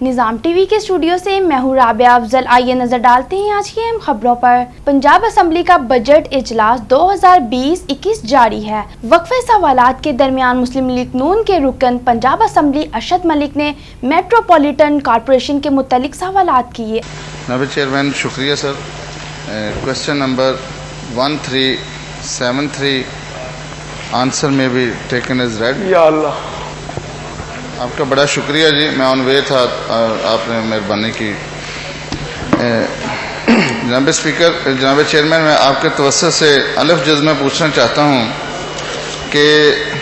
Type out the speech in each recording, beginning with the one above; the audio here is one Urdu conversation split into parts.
نظام ٹی وی کے اسٹوڈیو سے میں ہوں رابعہ افضل. آئیے نظر ڈالتے ہیں آج کی اہم خبروں پر. پنجاب اسمبلی کا بجٹ اجلاس 2020-21 جاری ہے. وقفے سوالات کے درمیان مسلم لیگ نون کے رکن پنجاب اسمبلی ارشد ملک نے میٹروپولیٹن کارپوریشن کے متعلق سوالات کیے. جناب چیئرمین شکریہ سر. کوشچن نمبر 1373 آنسر میں بھی ٹیکن از ریڈ. یا اللہ آپ کا بڑا شکریہ جی. میں آن وے تھا اور آپ نے مہربانی کی. جناب اسپیکر، جناب چیئرمین، میں آپ کے توسط سے الف جز میں پوچھنا چاہتا ہوں کہ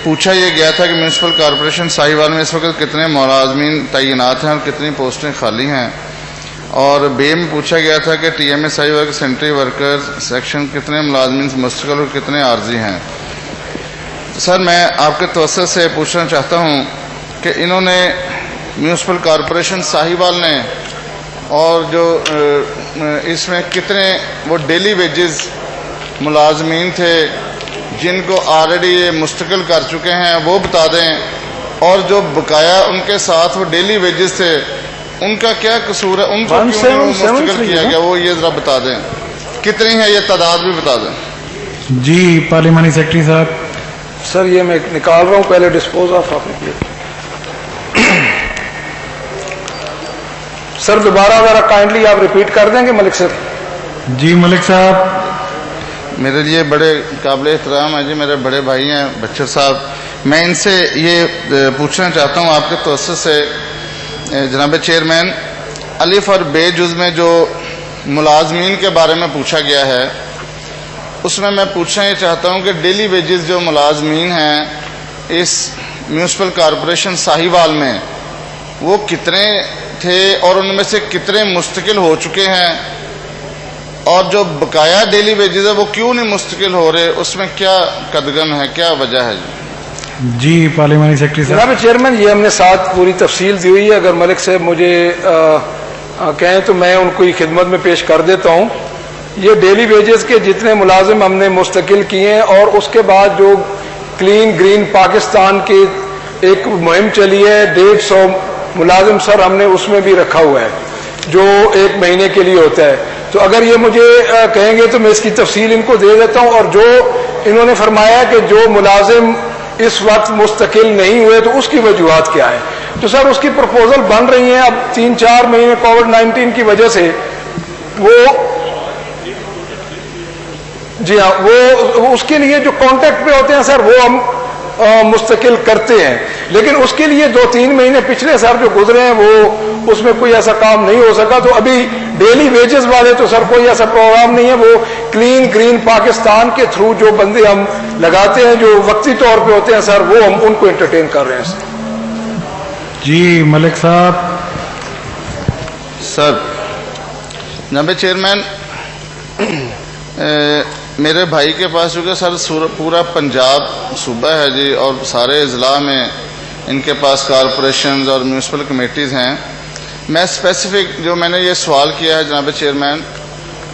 پوچھا یہ گیا تھا کہ میونسپل کارپوریشن ساہیوال میں اس وقت کتنے ملازمین تعینات ہیں اور کتنی پوسٹیں خالی ہیں، اور بے میں پوچھا گیا تھا کہ ٹی ایم اے ساہیوال کے سینٹری ورکر سیکشن کتنے ملازمین سے مستقل اور کتنے عارضی ہیں. سر میں آپ کے توسط سے پوچھنا چاہتا ہوں کہ انہوں نے میونسپل کارپوریشن ساہیوال نے اور جو اس میں کتنے وہ ڈیلی ویجز ملازمین تھے جن کو آلریڈی یہ مستقل کر چکے ہیں وہ بتا دیں، اور جو بقایا ان کے ساتھ وہ ڈیلی ویجز تھے ان کا کیا قصور ہے، ان کو کیوں نہیں مستقل کیا گیا، وہ یہ ذرا بتا دیں. کتنی ہے یہ تعداد بھی بتا دیں. جی پارلیمانی سیکرٹری صاحب. سر یہ میں نکال رہا ہوں، پہلے ڈسپوز آف آپ نے کیا. سر دوبارہ ذرا کائنڈلی آپ ریپیٹ کر دیں گے ملک سر. جی ملک صاحب. میرے لیے بڑے قابل احترام ہیں جی، میرے بڑے بھائی ہیں بچر صاحب. میں ان سے یہ پوچھنا چاہتا ہوں آپ کے توسط سے جناب چیئرمین، الف اور بے جز میں جو ملازمین کے بارے میں پوچھا گیا ہے اس میں پوچھنا یہ چاہتا ہوں کہ ڈیلی ویجز جو ملازمین ہیں اس میونسپل کارپوریشن ساہیوال میں وہ کتنے تھے اور ان میں سے کتنے مستقل ہو چکے ہیں، اور جو بقایا ڈیلی ویجز ہے وہ کیوں نہیں مستقل ہو رہے، اس میں کیا قدغن ہے، کیا وجہ ہے جی؟ جی پارلیمانی سیکرٹری صاحب. جناب چیئرمین یہ ہم نے ساتھ پوری تفصیل دی ہوئی ہے، اگر ملک صاحب مجھے کہیں تو میں ان کو یہ خدمت میں پیش کر دیتا ہوں. یہ ڈیلی ویجز کے جتنے ملازم ہم نے مستقل کیے ہیں، اور اس کے بعد جو کلین گرین پاکستان کی ایک مہم چلی ہے 150 ملازم سر ہم نے اس میں بھی رکھا ہوا ہے جو 1 مہینے کے لیے ہوتا ہے. تو اگر یہ مجھے کہیں گے تو میں اس کی تفصیل ان کو دے دیتا ہوں. اور جو انہوں نے فرمایا کہ جو ملازم اس وقت مستقل نہیں ہوئے تو اس کی وجوہات کیا ہیں، تو سر اس کی پروپوزل بن رہی ہیں. اب 3-4 مہینے کووڈ-19 کی وجہ سے وہ جی ہاں وہ اس کے لیے جو کانٹیکٹ پہ ہوتے ہیں سر وہ ہم مستقل کرتے ہیں، لیکن اس کے لیے 2-3 مہینے پچھلے سر جو گزرے ہیں وہ اس میں کوئی ایسا کام نہیں ہو سکا. تو ابھی ڈیلی ویجز والے تو سر کوئی ایسا پروگرام نہیں ہے. وہ کلین گرین پاکستان کے تھرو جو بندے ہم لگاتے ہیں جو وقتی طور پہ ہوتے ہیں سر وہ ہم ان کو انٹرٹین کر رہے ہیں سر. جی ملک صاحب. سر جناب چیئرمین، میرے بھائی کے پاس چونکہ سر پورا پنجاب صوبہ ہے جی، اور سارے اضلاع میں ان کے پاس کارپوریشنز اور میونسپل کمیٹیز ہیں. میں اسپیسیفک جو میں نے یہ سوال کیا ہے جناب چیئرمین،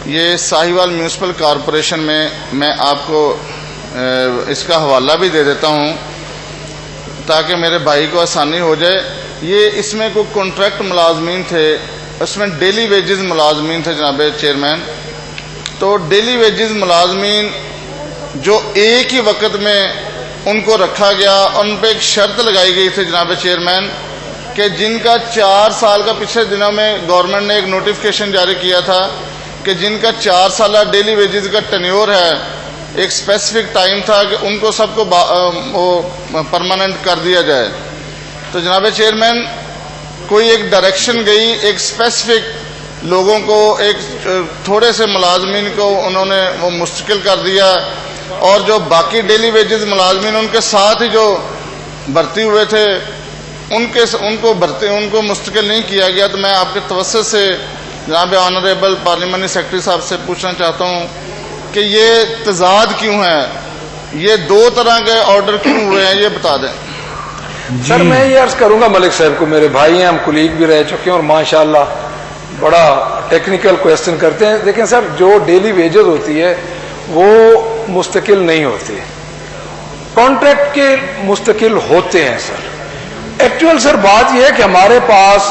یہ ساہیوال میونسپل کارپوریشن میں آپ کو اس کا حوالہ بھی دے دیتا ہوں تاکہ میرے بھائی کو آسانی ہو جائے. یہ اس میں کوئی کانٹریکٹ ملازمین تھے، اس میں ڈیلی ویجز ملازمین تھے جناب چیئرمین. تو ڈیلی ویجز ملازمین جو ایک ہی وقت میں ان کو رکھا گیا، ان پہ ایک شرط لگائی گئی تھی جناب چیئرمین کہ جن کا 4 سال کا، پچھلے دنوں میں گورنمنٹ نے ایک نوٹیفیکیشن جاری کیا تھا کہ جن کا 4 سالہ ڈیلی ویجز کا ٹینیور ہے، ایک اسپیسیفک ٹائم تھا کہ ان کو سب کو وہ پرماننٹ کر دیا جائے. تو جناب چیئرمین کوئی ایک ڈائریکشن گئی، ایک اسپیسیفک لوگوں کو، ایک تھوڑے سے ملازمین کو انہوں نے وہ مستقل کر دیا، اور جو باقی ڈیلی ویجز ملازمین ان کے ساتھ ہی جو بھرتی ہوئے تھے ان کو مستقل نہیں کیا گیا. تو میں آپ کے توسط سے جناب آنریبل پارلیمانی سیکرٹری صاحب سے پوچھنا چاہتا ہوں کہ یہ تضاد کیوں ہے، یہ 2 طرح کے آرڈر کیوں ہوئے ہیں، یہ بتا دیں. سر میں یہ عرض کروں گا ملک صاحب کو، میرے بھائی ہیں، ہم کولیگ بھی رہ چکے ہیں اور ماشاءاللہ بڑا ٹیکنیکل کویسچن کرتے ہیں. لیکن سر جو ڈیلی ویجز ہوتی ہے وہ مستقل نہیں ہوتی، کانٹریکٹ کے مستقل ہوتے ہیں سر. ایکچوئل سر بات یہ ہے کہ ہمارے پاس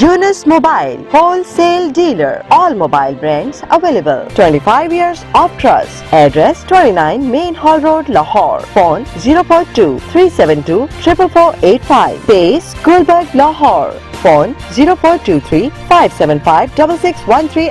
Yunus Mobile, wholesale dealer, all mobile brands available. 25 years of trust. Address 29 Main Hall Road, Lahore. Phone 042 372 44485. Base Gulberg, Lahore. Phone 0423 575 6613